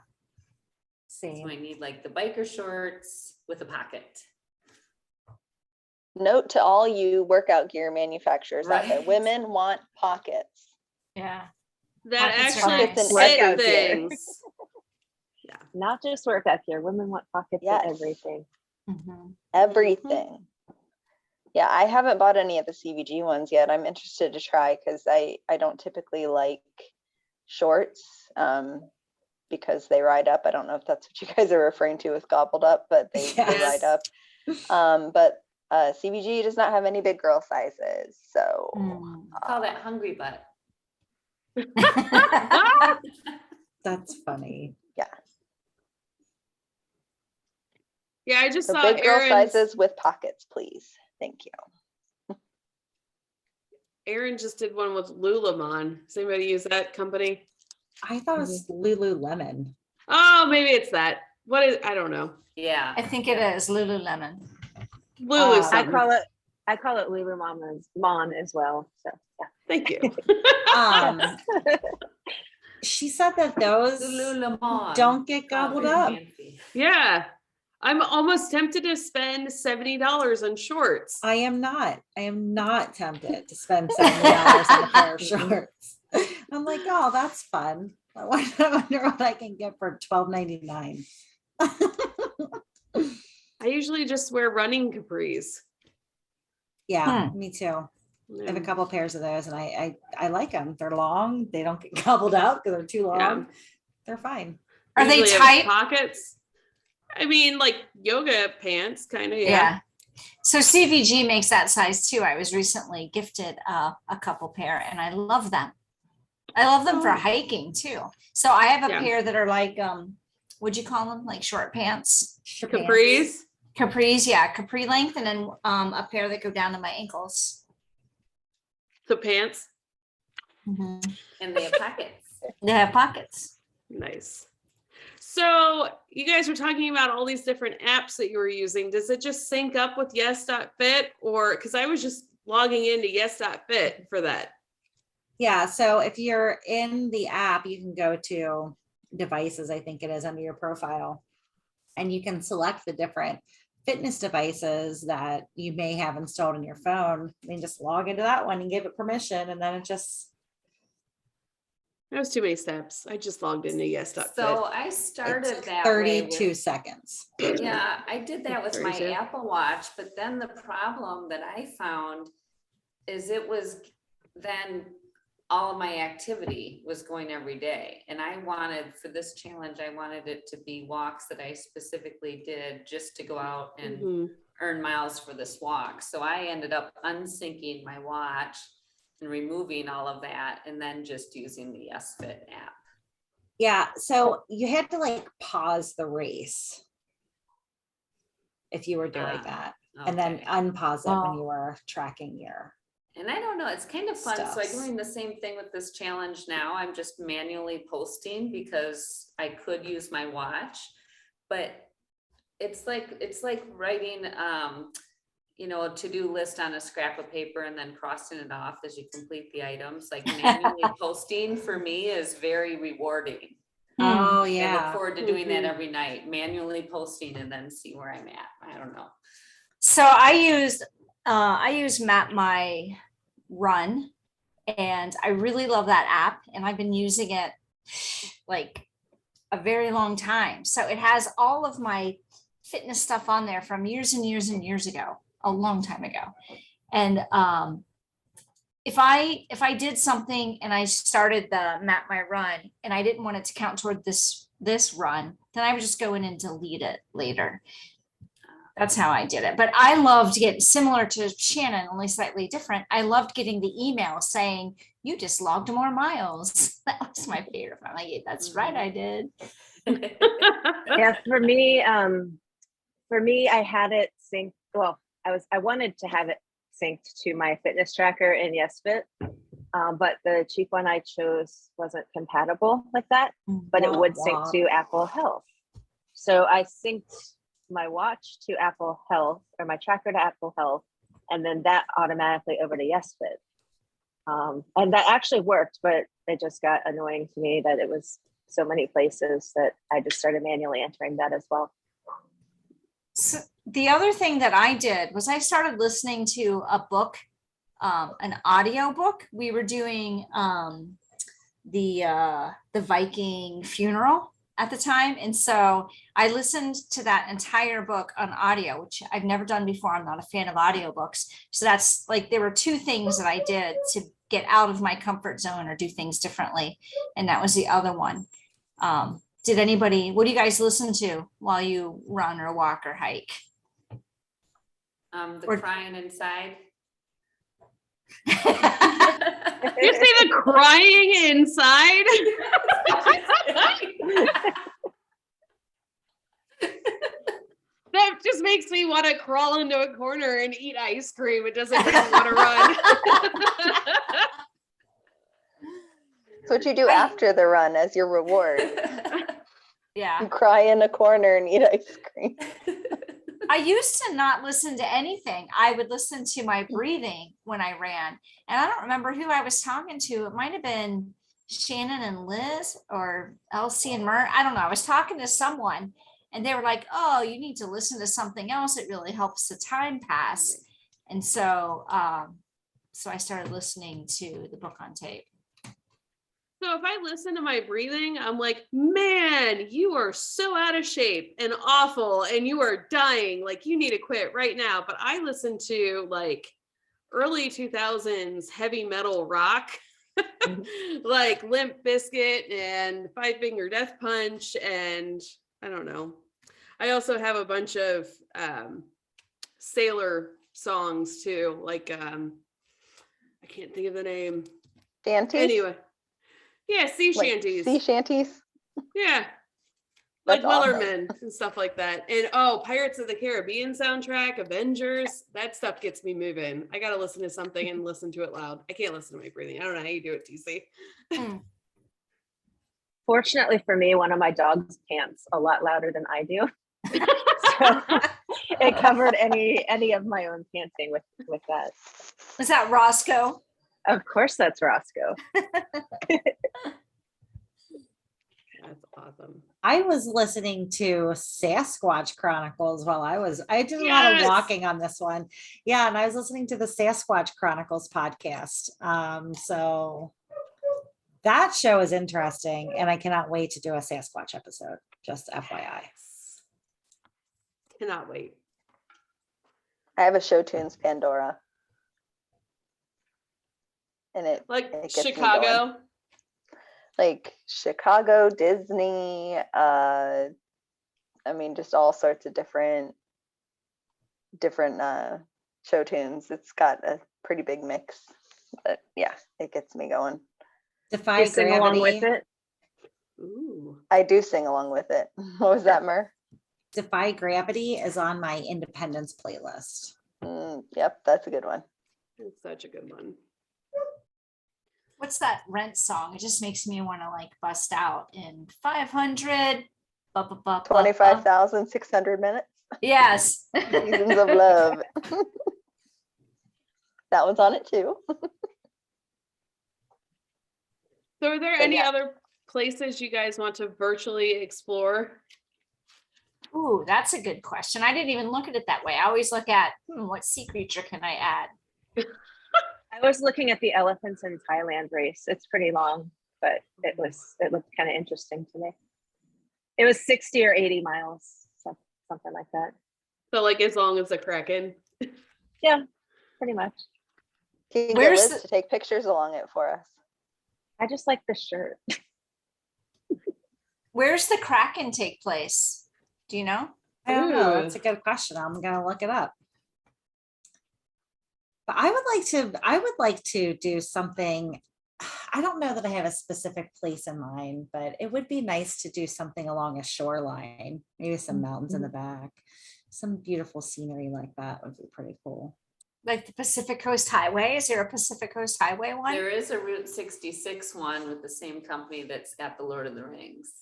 [SPEAKER 5] So
[SPEAKER 1] Same.
[SPEAKER 5] I need like the biker shorts with a pocket.
[SPEAKER 3] Note to all you workout gear manufacturers out there,
[SPEAKER 5] Right.
[SPEAKER 3] women want pockets.
[SPEAKER 6] Yeah.
[SPEAKER 2] That
[SPEAKER 6] Pockets are
[SPEAKER 2] actually
[SPEAKER 3] nice.
[SPEAKER 2] fit
[SPEAKER 4] Workout gear.
[SPEAKER 2] things.
[SPEAKER 4] Not just workout gear. Women want pockets
[SPEAKER 3] Yes.
[SPEAKER 4] and everything.
[SPEAKER 6] Mhm.
[SPEAKER 3] Everything. Yeah, I haven't bought any of the CVG ones yet. I'm interested to try because I don't typically like shorts because they ride up. I don't know if that's what you guys are referring to with gobbled up, but they
[SPEAKER 2] Yes.
[SPEAKER 3] ride up. But CVG does not have any big girl sizes. So
[SPEAKER 6] Mm.
[SPEAKER 5] Call that hungry butt.
[SPEAKER 1] That's funny.
[SPEAKER 2] Yeah, I just
[SPEAKER 3] so
[SPEAKER 2] saw
[SPEAKER 3] big girl
[SPEAKER 2] Aaron's,
[SPEAKER 3] sizes with pockets, please. Thank you.
[SPEAKER 2] Aaron just did one with Lululemon. Does anybody use that company?
[SPEAKER 1] I thought it was Lululemon.
[SPEAKER 2] Oh, maybe it's that. What is, I don't know.
[SPEAKER 5] Yeah.
[SPEAKER 6] I think it is Lululemon.
[SPEAKER 2] Lulu
[SPEAKER 1] I
[SPEAKER 4] I
[SPEAKER 2] something.
[SPEAKER 4] call it Lululemon's Mon as well. So
[SPEAKER 2] Thank you.
[SPEAKER 1] She said that those
[SPEAKER 5] Lululemon.
[SPEAKER 1] don't get
[SPEAKER 5] Oh,
[SPEAKER 1] gobbled
[SPEAKER 5] very
[SPEAKER 1] up.
[SPEAKER 5] fancy.
[SPEAKER 2] Yeah. I'm almost tempted to spend $70 on shorts.
[SPEAKER 1] I am not tempted to spend $70 on a pair of shorts. I'm like, oh, that's fun. I wonder what I can get for $12.99.
[SPEAKER 2] I usually just wear running capris.
[SPEAKER 1] Yeah, me too. I have a couple pairs of those and I like them. They're long. They don't get gobbled out because they're too long.
[SPEAKER 2] Yeah.
[SPEAKER 1] They're fine.
[SPEAKER 6] Are they
[SPEAKER 2] Usually have
[SPEAKER 6] tight?
[SPEAKER 2] pockets? I mean, like yoga pants, kind of.
[SPEAKER 6] Yeah. So CVG makes that size too. I was recently gifted a couple pair and I love them. I love them for
[SPEAKER 2] Oh.
[SPEAKER 6] hiking too. So I have a
[SPEAKER 2] Yeah.
[SPEAKER 6] pair that are like, what'd you call them? Like short pants?
[SPEAKER 2] Capris.
[SPEAKER 6] Capris, yeah, capri length, and then a pair that go down to my ankles.
[SPEAKER 2] The pants.
[SPEAKER 5] And they have pockets.
[SPEAKER 6] They have pockets.
[SPEAKER 2] Nice. So you guys were talking about all these different apps that you were using. Does it just sync up with Yes.Fit, or because I was just logging into Yes.Fit for that?
[SPEAKER 1] Yeah. So if you're in the app, you can go to devices, I think it is under your profile, and you can select the different fitness devices that you may have installed in your phone and just log into that one and give it permission. And then it just,
[SPEAKER 2] That was too many steps. I just logged into Yes.Fit.
[SPEAKER 5] So I started
[SPEAKER 1] it's
[SPEAKER 5] that way
[SPEAKER 1] 32
[SPEAKER 5] with,
[SPEAKER 1] seconds.
[SPEAKER 5] yeah, I did that with my
[SPEAKER 2] 32.
[SPEAKER 5] Apple Watch, but then the problem that I found is it was then all of my activity was going every day. And I wanted, for this challenge, I wanted it to be walks that I specifically did just to go out and
[SPEAKER 2] Mhm.
[SPEAKER 5] earn miles for this walk. So I ended up unsyncing my watch and removing all of that and then just using the Yes.Fit app.
[SPEAKER 1] Yeah. So you had to like pause the race if you were doing
[SPEAKER 5] Ah,
[SPEAKER 1] that, and then
[SPEAKER 5] Okay.
[SPEAKER 1] unpause it when
[SPEAKER 6] Oh.
[SPEAKER 1] you were tracking your.
[SPEAKER 5] And I don't know, it's kind of fun. So I'm
[SPEAKER 1] Stuffs.
[SPEAKER 5] doing the same thing with this challenge now. I'm just manually posting because I could use my watch, but it's like writing, a to-do list on a scrap of paper and then crossing it off as you complete the items. Like manually posting for me is very rewarding.
[SPEAKER 1] Oh
[SPEAKER 5] I look
[SPEAKER 1] yeah.
[SPEAKER 5] forward to doing that every night, manually posting and then see where I'm at. I don't know.
[SPEAKER 6] So I use Map My Run, and I really love that app, and I've been using it like a very long time. So it has all of my fitness stuff on there from years and years and years ago, a long time ago. And if I did something and I started the Map My Run and I didn't want it to count toward this run, then I would just go in and delete it later. That's how I did it. But I loved getting, similar to Shannon, only slightly different. I loved getting the email saying, you just logged more miles. That was my favorite. I'm like, yeah, that's right, I did.
[SPEAKER 4] yeah, for me, I had it synced. Well, I wanted to have it synced to my fitness tracker in Yes.Fit, but the cheap one I chose wasn't compatible with that, but it would sync to Apple Health. So I synced my watch to Apple Health, or my tracker to Apple Health, and then that automatically over to Yes.Fit. And that actually worked, but it just got annoying to me that it was so many places that I just started manually entering that as well.
[SPEAKER 6] So the other thing that I did was I started listening to a book, an audio book. We were doing the Viking funeral at the time, and so I listened to that entire book on audio, which I've never done before. I'm not a fan of audiobooks, so that's like there were two things that I did to get out of my comfort zone or do things differently, and that was the other one. Did anybody, what do you guys listen to while you run or walk or hike?
[SPEAKER 5] The
[SPEAKER 6] Or-
[SPEAKER 5] crying inside.
[SPEAKER 2] You say the crying inside? That just makes me want to crawl into a corner and eat ice cream. It doesn't make me want to run.
[SPEAKER 3] It's what you do after the run as your reward.
[SPEAKER 6] Yeah.
[SPEAKER 3] You cry in a corner and eat ice cream.
[SPEAKER 6] I used to not listen to anything. I would listen to my breathing when I ran. And I don't remember who I was talking to. It might have been Shannon and Liz or Elsie and Mer. I don't know. I was talking to someone and they were like, oh, you need to listen to something else. It really helps the time pass. And so, so I started listening to the book on tape.
[SPEAKER 2] So if I listen to my breathing, I'm like, man, you are so out of shape and awful and you are dying. Like you need to quit right now. But I listen to like early 2000s heavy metal rock, like Limp Bizkit and Five Finger Death Punch. And I don't know. I also have a bunch of sailor songs too. Like, I can't think of the name.
[SPEAKER 3] Shanties?
[SPEAKER 2] Anyway. Yeah, sea
[SPEAKER 3] Like
[SPEAKER 2] shanties.
[SPEAKER 3] sea shanties?
[SPEAKER 2] Yeah. Like
[SPEAKER 3] That's awesome.
[SPEAKER 2] Wellerman and stuff like that. And Pirates of the Caribbean soundtrack, Avengers, that stuff gets me moving. I got to listen to something and listen to it loud. I can't listen to my breathing. I don't know how you do it, TC.
[SPEAKER 4] Fortunately for me, one of my dogs pants a lot louder than I do. So it covered any of my own panting with that.
[SPEAKER 6] Was that Roscoe?
[SPEAKER 4] Of course, that's Roscoe.
[SPEAKER 2] That's awesome.
[SPEAKER 1] I was listening to Sasquatch Chronicles while I did a lot of
[SPEAKER 2] Yes!
[SPEAKER 1] walking on this one. Yeah, and I was listening to the Sasquatch Chronicles podcast. So that show is interesting, and I cannot wait to do a Sasquatch episode. Just FYI.
[SPEAKER 2] Cannot wait.
[SPEAKER 3] I have a Show Tunes Pandora. And it
[SPEAKER 2] Like
[SPEAKER 3] gets me going.
[SPEAKER 2] Chicago.
[SPEAKER 3] Like Chicago, Disney, I mean, just all sorts of different show tunes. It's got a pretty big mix, but yeah, it gets me going.
[SPEAKER 1] Defy
[SPEAKER 4] You sing along with
[SPEAKER 1] Gravity.
[SPEAKER 4] it.
[SPEAKER 2] Ooh.
[SPEAKER 3] I do sing along with it. What was that, Mer?
[SPEAKER 1] Defy Gravity is on my Independence playlist.
[SPEAKER 3] Yep, that's a good one.
[SPEAKER 2] It's such a good one.
[SPEAKER 6] What's that Rent song? It just makes me want to like bust out in 500.
[SPEAKER 3] 25,600 minutes.
[SPEAKER 6] Yes.
[SPEAKER 3] Seasons of Love. That one's on it too.
[SPEAKER 2] So are there
[SPEAKER 3] But
[SPEAKER 2] any
[SPEAKER 3] yeah.
[SPEAKER 2] other places you guys want to virtually explore?
[SPEAKER 6] Ooh, that's a good question. I didn't even look at it that way. I always look at what sea creature can I add?
[SPEAKER 4] I was looking at the elephants in Thailand race. It's pretty long, but it looked kind of interesting to me. It was 60 or 80 miles, something like that.
[SPEAKER 2] So like as long as the Kraken.
[SPEAKER 4] Yeah, pretty much.
[SPEAKER 3] Can you get
[SPEAKER 6] Where's
[SPEAKER 3] Liz
[SPEAKER 6] the-
[SPEAKER 3] to take pictures along it for us?
[SPEAKER 4] I just like the shirt.
[SPEAKER 6] Where's the Kraken take place? Do you know?
[SPEAKER 1] I don't know.
[SPEAKER 2] Ooh.
[SPEAKER 1] That's a good question. I'm gonna look it up. But I would like to do something. I don't know that I have a specific place in mind, but it would be nice to do something along a shoreline, maybe some mountains in the back, some beautiful scenery like that would be pretty cool.
[SPEAKER 6] Like the Pacific Coast Highway? Is there a Pacific Coast Highway one?
[SPEAKER 5] There is a Route 66 one with the same company that's got the Lord of the Rings.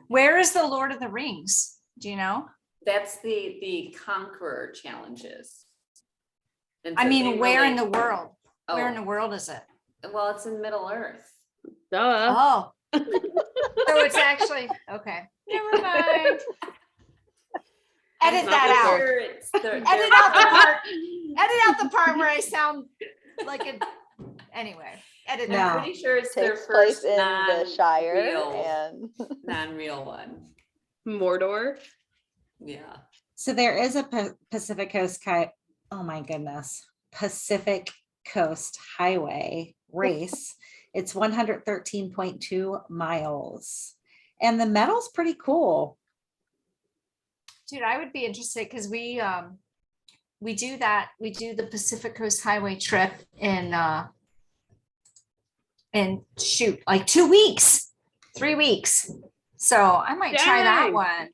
[SPEAKER 6] Where is the Lord of the Rings? Do you know?
[SPEAKER 5] That's the Conqueror challenges. And
[SPEAKER 6] I
[SPEAKER 5] so
[SPEAKER 6] mean,
[SPEAKER 5] they
[SPEAKER 6] where
[SPEAKER 5] really-
[SPEAKER 6] in the world? Where in
[SPEAKER 5] Oh,
[SPEAKER 6] the world is it?
[SPEAKER 5] well, it's in Middle Earth.
[SPEAKER 2] Duh.
[SPEAKER 6] Oh. So it's actually, okay, never mind. Edit
[SPEAKER 2] Not
[SPEAKER 6] that
[SPEAKER 2] this
[SPEAKER 6] out.
[SPEAKER 2] Earth.
[SPEAKER 6] Edit out the part. Edit out the part where I sound like a, anyway, edit
[SPEAKER 1] No.
[SPEAKER 6] that
[SPEAKER 5] I'm
[SPEAKER 6] out.
[SPEAKER 5] pretty sure it's their
[SPEAKER 3] Takes place
[SPEAKER 5] first
[SPEAKER 3] in the Shire
[SPEAKER 5] non-real,
[SPEAKER 3] and
[SPEAKER 5] non-real one.
[SPEAKER 2] Mordor.
[SPEAKER 5] Yeah.
[SPEAKER 1] So there is a Pacific Coast oh my goodness, Pacific Coast Highway race. It's 113.2 miles. And the medal's pretty cool.
[SPEAKER 6] Dude, I would be interested because we do that. We do the Pacific Coast Highway trip in shoot, like 2 weeks, 3 weeks. So I might try that
[SPEAKER 2] Dang.
[SPEAKER 6] one.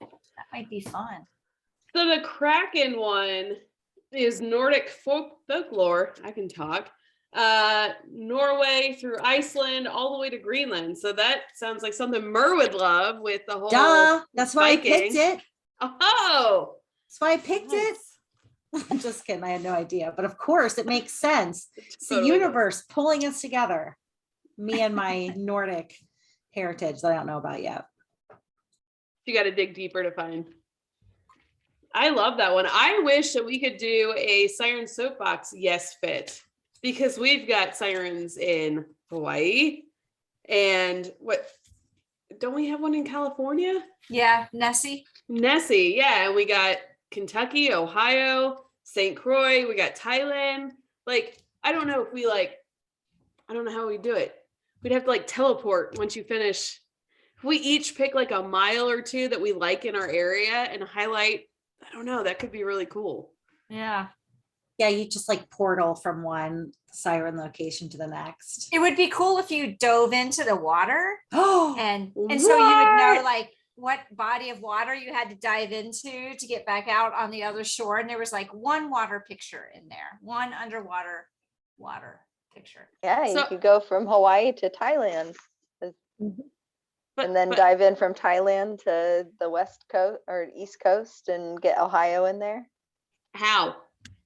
[SPEAKER 6] That might be fun.
[SPEAKER 2] So the Kraken one is Nordic folklore. I can talk. Norway through Iceland all the way to Greenland. So that sounds like something Mur would love with the whole
[SPEAKER 1] Duh, that's why I picked
[SPEAKER 2] biking.
[SPEAKER 1] it.
[SPEAKER 2] Oh,
[SPEAKER 1] That's why I picked it. I'm just kidding. I had no idea. But of course, it makes sense. It's the
[SPEAKER 2] Totally does.
[SPEAKER 1] universe pulling us together. Me and my Nordic heritage that I don't know about yet.
[SPEAKER 2] You got to dig deeper to find. I love that one. I wish that we could do a Siren Soapbox Yes.Fit because we've got sirens in Hawaii. And what, don't we have one in California?
[SPEAKER 6] Yeah, Nessie.
[SPEAKER 2] Nessie, yeah. And we got Kentucky, Ohio, St. Croix, we got Thailand. Like, I don't know if we I don't know how we do it. We'd have to like teleport once you finish. If we each pick like a mile or two that we like in our area and highlight, I don't know, that could be really cool.
[SPEAKER 6] Yeah.
[SPEAKER 1] Yeah, you just like portal from one siren location to the next.
[SPEAKER 6] It would be cool if you dove into the water
[SPEAKER 1] Oh,
[SPEAKER 6] and so you would know
[SPEAKER 2] What?
[SPEAKER 6] like what body of water you had to dive into to get back out on the other shore. And there was like one water picture in there, one underwater water picture.
[SPEAKER 3] yeah, you
[SPEAKER 2] So-
[SPEAKER 3] could go from Hawaii to Thailand
[SPEAKER 2] But,
[SPEAKER 3] and then
[SPEAKER 2] but
[SPEAKER 3] dive in from Thailand to the West Coast or East Coast and get Ohio in there.
[SPEAKER 2] how?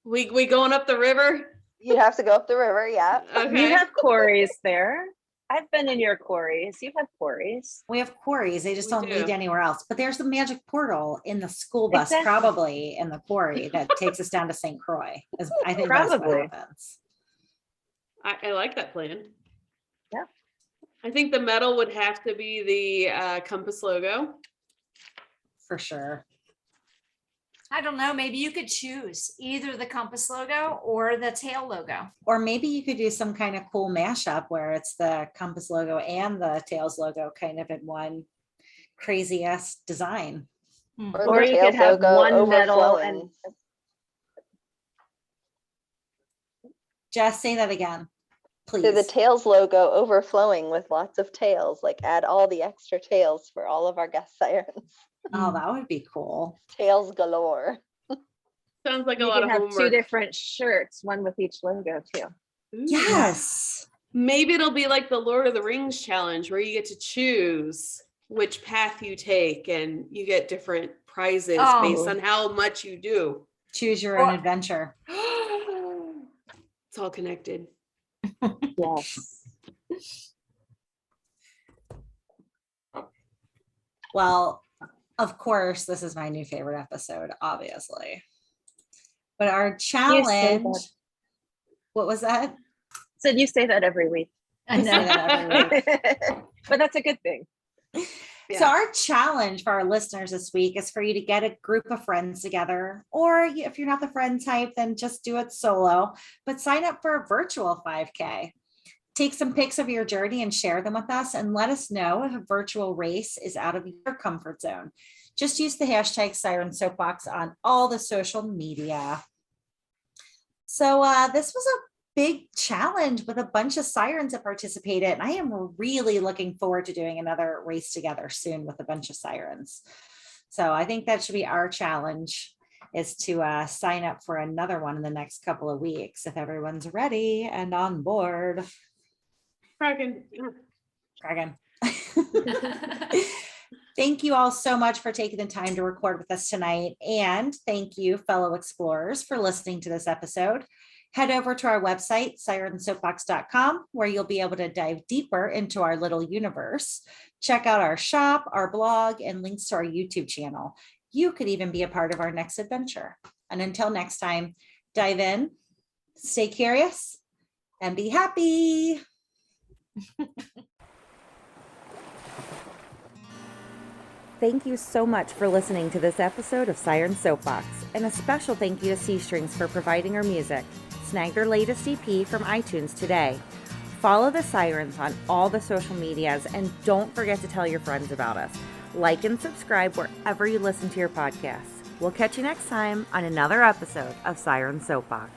[SPEAKER 2] We going up the river?
[SPEAKER 3] You'd have to go up the river, yeah.
[SPEAKER 2] Okay.
[SPEAKER 4] You have quarries there. I've been in your quarries. You have quarries.
[SPEAKER 1] we have quarries. They just
[SPEAKER 2] We
[SPEAKER 1] don't lead
[SPEAKER 2] do.
[SPEAKER 1] anywhere else. But there's the magic portal in the school bus,
[SPEAKER 4] Exactly.
[SPEAKER 1] probably in the quarry that takes us down to St. Croix. I think that's what
[SPEAKER 4] Probably.
[SPEAKER 1] happens.
[SPEAKER 2] I like that plan.
[SPEAKER 4] Yeah.
[SPEAKER 2] I think the medal would have to be the compass logo.
[SPEAKER 1] For sure.
[SPEAKER 6] I don't know. Maybe you could choose either the compass logo or the tail logo.
[SPEAKER 1] Or maybe you could do some kind of cool mashup where it's the compass logo and the tails logo kind of in one crazy ass design.
[SPEAKER 4] Or
[SPEAKER 3] the
[SPEAKER 4] you
[SPEAKER 3] tails
[SPEAKER 4] could have
[SPEAKER 3] logo
[SPEAKER 4] one medal
[SPEAKER 3] overflowing.
[SPEAKER 4] and
[SPEAKER 1] Just say that again, please.
[SPEAKER 3] So the tails logo overflowing with lots of tails, like add all the extra tails for all of our guest sirens.
[SPEAKER 1] Oh, that would be cool.
[SPEAKER 3] Tails galore.
[SPEAKER 2] Sounds like a
[SPEAKER 4] you
[SPEAKER 2] lot
[SPEAKER 4] can
[SPEAKER 2] of
[SPEAKER 4] have
[SPEAKER 2] homework.
[SPEAKER 4] two different shirts, one with each logo too.
[SPEAKER 2] Ooh.
[SPEAKER 1] Yes.
[SPEAKER 2] Maybe it'll be like the Lord of the Rings challenge where you get to choose which path you take and you get different prizes based
[SPEAKER 6] Oh.
[SPEAKER 2] on how much you do.
[SPEAKER 1] Choose your own
[SPEAKER 6] Or-
[SPEAKER 1] adventure.
[SPEAKER 2] It's all connected.
[SPEAKER 4] Yes.
[SPEAKER 1] Well, of course, this is my new favorite episode, obviously. But our challenge, what was that?
[SPEAKER 4] So you say that every week.
[SPEAKER 6] I
[SPEAKER 1] I say
[SPEAKER 6] know.
[SPEAKER 1] that every week.
[SPEAKER 4] But that's a good thing.
[SPEAKER 1] So
[SPEAKER 2] Yeah.
[SPEAKER 1] our challenge for our listeners this week is for you to get a group of friends together, or if you're not the friend type, then just do it solo, but sign up for a virtual 5K. Take some pics of your journey and share them with us and let us know if a virtual race is out of your comfort zone. Just use the hashtag Siren Soapbox on all the social media. So this was a big challenge with a bunch of sirens that participated. And I am really looking forward to doing another race together soon with a bunch of sirens. So I think that should be our challenge, is to sign up for another one in the next couple of weeks if everyone's ready and on board.
[SPEAKER 2] Kraken.
[SPEAKER 1] Dragon. Thank you all so much for taking the time to record with us tonight. And thank you, fellow explorers, for listening to this episode. Head over to our website, sirensoapbox.com, where you'll be able to dive deeper into our little universe. Check out our shop, our blog, and links to our YouTube channel. You could even be a part of our next adventure. And until next time, dive in, stay curious, and be happy.
[SPEAKER 7] Thank you so much for listening to this episode of Siren Soapbox, and a special thank you to C Strings for providing our music. Snag their latest EP from iTunes today. Follow the Sirens on all the social medias, and don't forget to tell your friends about us. Like and subscribe wherever you listen to your podcasts. We'll catch you next time on another episode of Siren Soapbox.